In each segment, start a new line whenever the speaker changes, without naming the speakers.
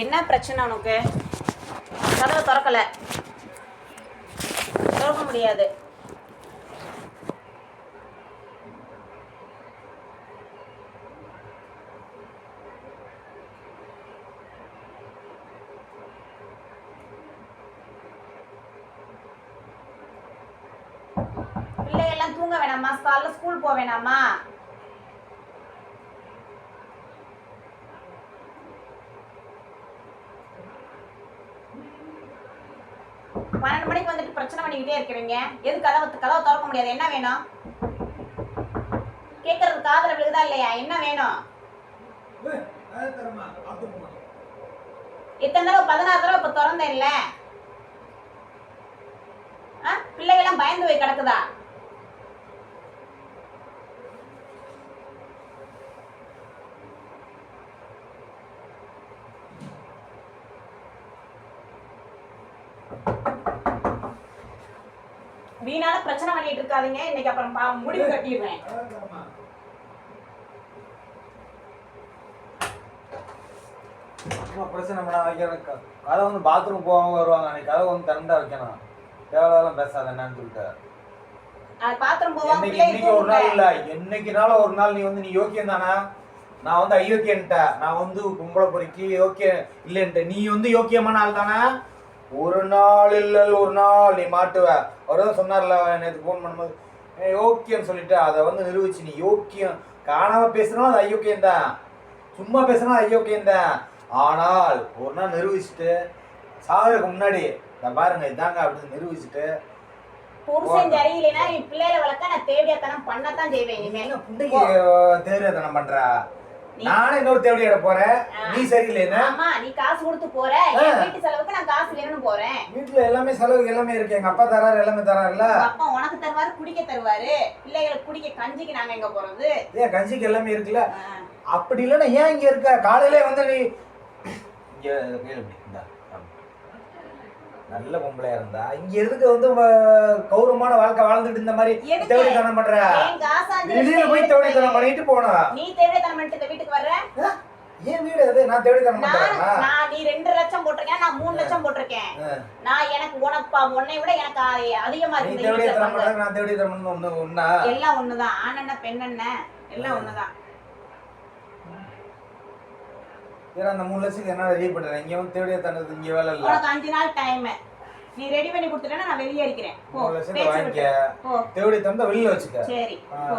என்ன பிரச்சனை உனக்கு? கதவை திறக்கல, திறக்க முடியாது. பிள்ளைகள்லாம் தூங்க வேணாமா? காலைல ஸ்கூல் போக வேணாமா? 12 மணிக்கு வந்துட்டு பிரச்சனை பண்ணிக்கிட்டே இருக்கிறீங்க. எது கதவை திறக்க முடியாது? என்ன வேணும்? கேட்கறது காதுல விழுதா இல்லையா? என்ன வேணும்? எத்தனை தடவை? 16 தடவை இப்ப திறந்தேன் இல்ல? பிள்ளைகள்லாம் பயந்து போய் கிடக்குதா? வீணான பிரச்சனை பண்ணிட்டு இருக்காதீங்க. இன்னைக்கு அப்புறம் முடிவு கட்டிடுவேன்.
பிரச்சனை பண்ண வைக்கணும். கதை வந்து பாத்ரூம் போவாங்க வருவாங்க. அன்னைக்கு கதை வந்து திறந்தா வைக்கணும். தேவையெல்லாம் பேசாத என்னன்னு சொல்லிட்டு.
பாத்ரூம் போவாங்க.
இன்னைக்கு ஒரு நாள் இல்ல, என்னைக்குனாலும் ஒரு நாள் நீ வந்து நீ யோக்கியம் தானா? நான் வந்து அயோக்கியன்ட்ட, நான் வந்து கும்பல பொறிக்கு யோக்கியம் இல்லைன்ட்டு. நீ வந்து யோக்கியமான ஆள் தானே? ஒரு நாள் இல்ல ஒரு நாள் நீ மாட்டுவ. அவர்தான் சொன்னார்ல நேற்று ஃபோன் பண்ணும்போது, யோக்கியம் சொல்லிட்டு அதை வந்து நிரூபிச்சு. நீ யோக்கியம் காணாம பேசுனாலும் அது அயோக்கியம் தான், சும்மா பேசுனாலும் அயோக்கியம் தான். ஆனால் ஒரு நாள் நிரூபிச்சுட்டு சாகுறதுக்கு முன்னாடி பாருங்க இதாங்க அப்படின்னு நிரூபிச்சுட்டு
புருஷன் சரியில்லைனா நீ பிள்ளைகளை வளர்க்க நான் தேவையாத்தனம் பண்ணத்தான் செய்வேன். இனிமேல்
புண்டைக்கு தேவையாத்தனம் பண்ற நானே இன்னொரு தேவடி எட போறேன். நீ சரியில்லைன்னா
ஆமா நீ காசு கொடுத்து போற. என் வீட்டு செலவுக்கு நான் காசு வேணும்னு போறேன்.
வீட்டுல எல்லாமே செலவு எல்லாமே இருக்கு. எங்க அப்பா தராரு, எல்லாமே தராருல்ல.
அப்பா உனக்கு தருவாரு, குடிக்க தருவாரு. பிள்ளைகளுக்கு குடிக்க கஞ்சிக்கு நாங்க எங்க போறது?
ஏன் கஞ்சிக்கு எல்லாமே இருக்குல்ல. அப்படி இல்லைன்னா ஏன் இங்க இருக்க? காலையிலே வந்து நீ நல்ல பொம்பளையா இருந்தா இங்க எதுக்கு வந்து கௌரவமான வாழ்க்கை வாழ்ந்துட்டு இந்த மாதிரி தேவடித்தனம் பண்ற? வெளியில போய் தேவடித்தனம் பண்ணிட்டு போனா
நீ தேவடித்தனம் பண்ணிட்டு இந்த வீட்டுக்கு வர்ற?
ஏன் வீடு அது? நான் தேவடித்தனம் பண்றேனா?
நான் நீ 2 லட்சம் போட்டிருக்கேன், நான் 3 லட்சம் போட்டிருக்கேன். நான் எனக்கு உன்னை விட எனக்கு அதிகமா இருக்கு.
நீ தேவடித்தனம் பண்ற, நான் தேவடித்தனம் பண்ண ஒண்ணா?
எல்லாம் ஒண்ணுதான். ஆண் என்ன பெண் என்ன எல்லாம் ஒண்ணுதான்.
அந்த 3 லட்சத்துக்கு என்ன ரெடி பண்றேன்? இங்க வந்து தேவடியா தந்தது இங்க வேலை இல்ல.
உனக்கு 5 நாள் டைம். நீ ரெடி பண்ணி கொடுத்துட்டேன்னா நான் வெளியே அடிக்கிறேன். போ
3 லட்சம் வாங்கிக்க. தேவடியா தந்தா வெளியில வச்சுக்க.
சரி போ.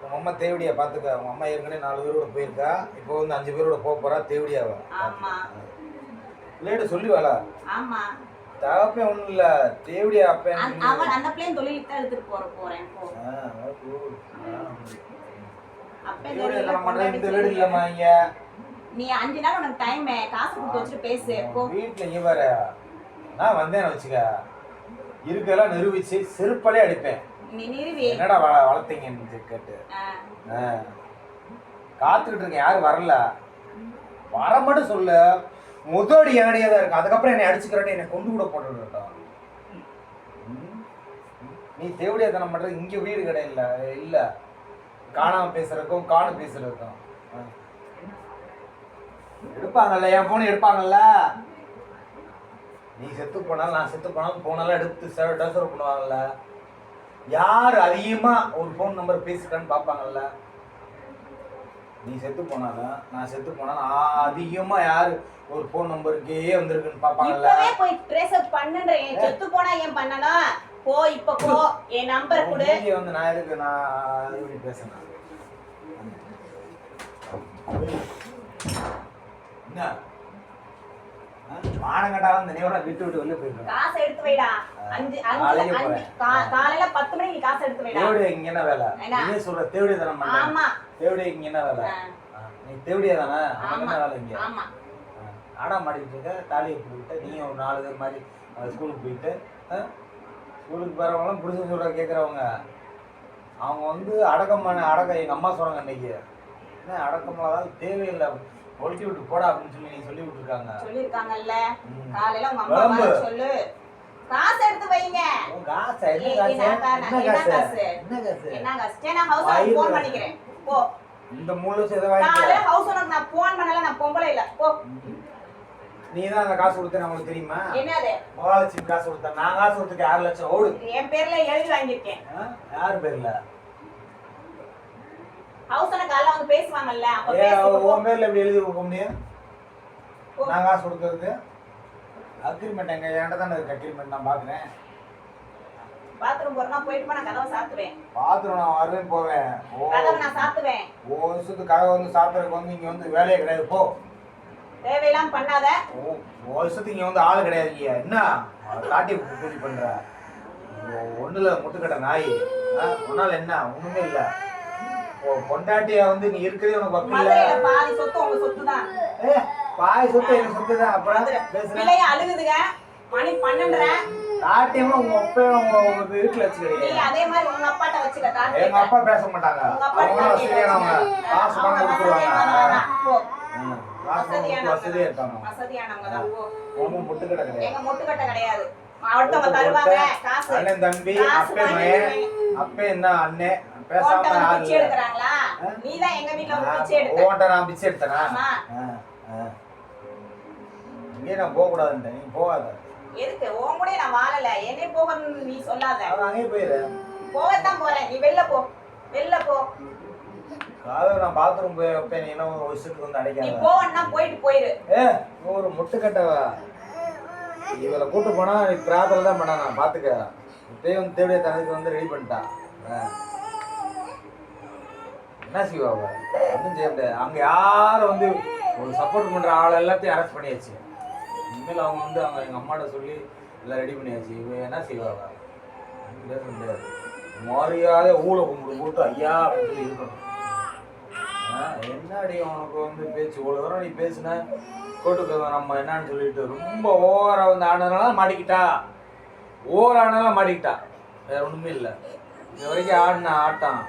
உங்க அம்மா தேவடியா பாத்துக்க. உங்க அம்மா ஏற்கனவே 4 பேரோட போயிருக்கா. இப்போ வந்து 5 பேரோட போறா தேவடியாவ.
ஆமா
லேட் சொல்லி வாளா.
ஆமா
தாப்பே ஒண்ணும் இல்ல. தேவடியா அப்ப
அவன் அந்த பிளேன் தொழிலுக்கு தான் எடுத்துட்டு போறேன். போ. நீ 5 நாள் உனக்கு டைம். காசு கொடுத்து வச்சுட்டு பேசு. போ.
வீட்டுல இங்க வர நான் வந்தேன்னு வச்சுக்க, இருக்கெல்லாம் நிரூபிச்சு செருப்பாலே அடிப்பேன்.
நீ நிறுவி
என்னடா வளர்த்தீங்கன்னு கேட்டு காத்துக்கிட்டு இருக்கேன். யாரும் வரல. வர மட்டும் சொல்லு. முதடி எங்கடையே தான் இருக்கு. அதுக்கப்புறம் என்னை அடிச்சுக்கிறேன்னு என்னை கொண்டு கூட போட்டுட்டா. நீ தேவடியா தனம் பண்றது இங்க வீடு கிடையாது இல்ல. காணாம பேசுறதுக்கும் காணு பேசுறதுக்கும் எடுப்பாங்கல்ல. என் போன் எடுப்பாங்கல்ல. நீ செத்து போனாலும் நான் செத்து போனாலும் போனாலும் எடுத்து ட்ரான்ஸ்ஃபர் பண்ணுவாங்கல்ல. யார் அதிகமா ஒரு போன் நம்பர் பேசுறான்னு பாப்பாங்கல்ல. நீ செத்து போனாலும் நான் செத்து போனாலும் அதிகமா யாரு ஒரு போன் நம்பருக்கே வந்திருக்குன்னு பாப்பாங்கல்ல.
இப்பவே போய் ட்ரேஸ் அவுட் பண்ணுன்றேன். செத்து போனா ஏன் பண்ணனும்? போ இப்ப போ. என் நம்பர் கொடு.
நீ வந்து நான் எதுக்கு நான் இப்படி பேசணும்? என்ன மானங்கட்டாலும் இந்த நேரா விட்டு வெளிய போயிரு.
காசை எடுத்து வைடா. 5 காலையில 10 மணிக்கு காசை எடுத்து வைடா.
தேவடியா இங்க என்ன வேலை? நீ சொல்ற தேவடியா தான பண்ற?
ஆமா
தேவடியா இங்க என்ன வேலை? நீ தேவடியா தானே? என்ன வேலை இங்க?
ஆமா
ஆடா மாட்டிட்டு இருக்க. தாலியை போட்டுட்டு நீ ஒரு 4 பேர் மாதிரி ஸ்கூலுக்கு போயிட்டு ஸ்கூலுக்கு போறவங்களாம் புடிச்சு சொல்ற கேட்கறவங்க அவங்க வந்து அடக்கம் எங்க அம்மா சொல்றாங்க இன்னைக்கு. என்ன அடக்கம்லாம் தேவையில்லை, ஒழிச்சு விட்டு போடா அப்படின்னு சொல்லி நீ சொல்லி
சொல்லிருக்காங்கல்ல. காலையில உங்க அம்மா வர சொல்லு. காசு எடுத்து வைங்க.
காசு
என்ன காசு? என்ன காசு? நான் ஹவுஸ் ஃபோன் பண்ணிக்கிறேன். போ.
இந்த 3 லட்சம் எதை வாங்கிக்க
காலையில ஹவுஸ் ஓனர் நான் போன் பண்ணல, நான் பொம்பளை இல்ல போ.
நீ தான் அந்த காசு கொடுத்த உங்களுக்கு தெரியுமா?
என்னது
மகாலட்சுமி காசு கொடுத்தா? நான் காசு கொடுத்துட்டு 6 லட்சம் ஓடு.
என் பேர்ல எழுதி வாங்கியிருக்கேன்.
யார் பேர்ல?
ஹவுஸ் ஓனர் காலைல வந்து பேசுவாங்கல்ல, அப்ப பேசிட்டு போ.
உன் பேர்ல எப்படி எழுதி கொடுக்க முடியும்? நான் காசு கொடுத்ததுக்கு அக்ரிமெண்ட் எங்க என்கிட்ட தானே இருக்கு. அக்ரிமெண்ட் நான் பாக்குறேன்.
பாத்ரூம் போறனா போயிட்டு போ, நான் கதவை சாத்துவேன்.
பாத்ரூம் நான் வருவேன் போவேன்.
கதவை நான் சாத்துவேன்.
ஓ வருஷத்துக்கு கதவை வந்து சாத்துறதுக்கு வந்து இங்க வந்து வேலையே கிடையாது. போ,
தேவையெல்லாம் பண்ணாத.
ஓ வருஷத்துக்கு இங்க வந்து ஆள் கிடையாது. என்ன காட்டி பூஜை பண்ற? ஒண்ணுல முட்டுக்கட்ட நாய். ஒன்னால என்ன ஒண்ணுமே இல்ல. பொண்டாட்டியா வந்து நீ இருக்கிறதே உனக்கு வக்கு இல்ல.
மதுரையில பாதி சொத்து உங்க சொத்து தான்.
பாய் சொத்து எங்க சொத்து தான். அப்புறம்
பிள்ளைய அழுகுதுங்க, மணி 12:30.
தாட்டியமா உங்க அப்பா உங்க வீட்டுல வச்சுக்கிறீங்க.
நீ அதே மாதிரி உங்க அப்பாட்ட வச்சுக்க. தாட்டி
எங்க அப்பா பேச மாட்டாங்க. அவங்க வசதியானவங்க. காசு பணம் கொடுத்துருவாங்க.
போ.
வசதியா இருக்காங்க.
வசதியானவங்க தான். போ.
ஒண்ணும் முட்டுக்கட்ட கிடையாது.
எங்க முட்டுக்கட்ட கிடையாது. அடுத்தவங்க தருவாங்க காசு.
அண்ணன் தம்பி அப்பே மகன் அப்பே என்ன அண்ணே பேசாம
பிச்சை எடுக்கறாங்களா? நீதான் எங்க வீட்ல வந்து பிச்சை எடுத்த.
ஓன்ட்ட நான் பிச்சை எடுத்தனா?
ஆமா.
இங்கே நான் போக கூடாதுன்னு நீ போகாத.
எதுக்கு? உன் கூட நான் வாழல. என்னை போகணும்னு நீ சொல்லாத.
அங்கே போயிரு.
போகத்தான் போறேன். நீ வெளில போ. வெளில போ.
காலைல நான் பாத்ரூம் போய் வைப்பேன். நீ என்ன ஒரு வருஷத்துக்கு வந்து
நீ
அடைக்காத.
போவன்னா போயிட்டு போயிரு.
ஒரு முட்டுக்கட்டவ இவளை கூட்டு போனா நீ பிரார்த்தனை தான் பண்ணா. நான் பாத்துக்க. இப்பயே வந்து தேவைய தனக்கு வந்து ரெடி பண்ணிட்டா. என்ன செய்வாங்க? ஒன்றும் செய்ய முடியாது. அங்க யாரும் வந்து ஒரு சப்போர்ட் பண்ற ஆள் எல்லாத்தையும் அரெஸ்ட் பண்ணியாச்சு. இனிமேல் அவங்க வந்து அவங்க எங்க அம்மாட்ட சொல்லி எல்லாம் ரெடி பண்ணியாச்சு. இவங்க என்ன செய்வாங்க? பேச முடியாது. மரியாதை ஊழ கும்பிடு போட்டு ஐயா அப்படின்னு சொல்லி இருக்கணும். என்னடி உனக்கு வந்து பேச்சு இவ்வளோ தூரம் நீ பேசுன கோட்டுக்கு நம்ம என்னன்னு சொல்லிட்டு ரொம்ப ஓவரா வந்து ஆனதுனால மாட்டிக்கிட்டா. ஓவர் ஆனதுனால மாட்டிக்கிட்டா. வேற ஒண்ணுமே இல்லை. இது வரைக்கும் ஆடின ஆட்டம்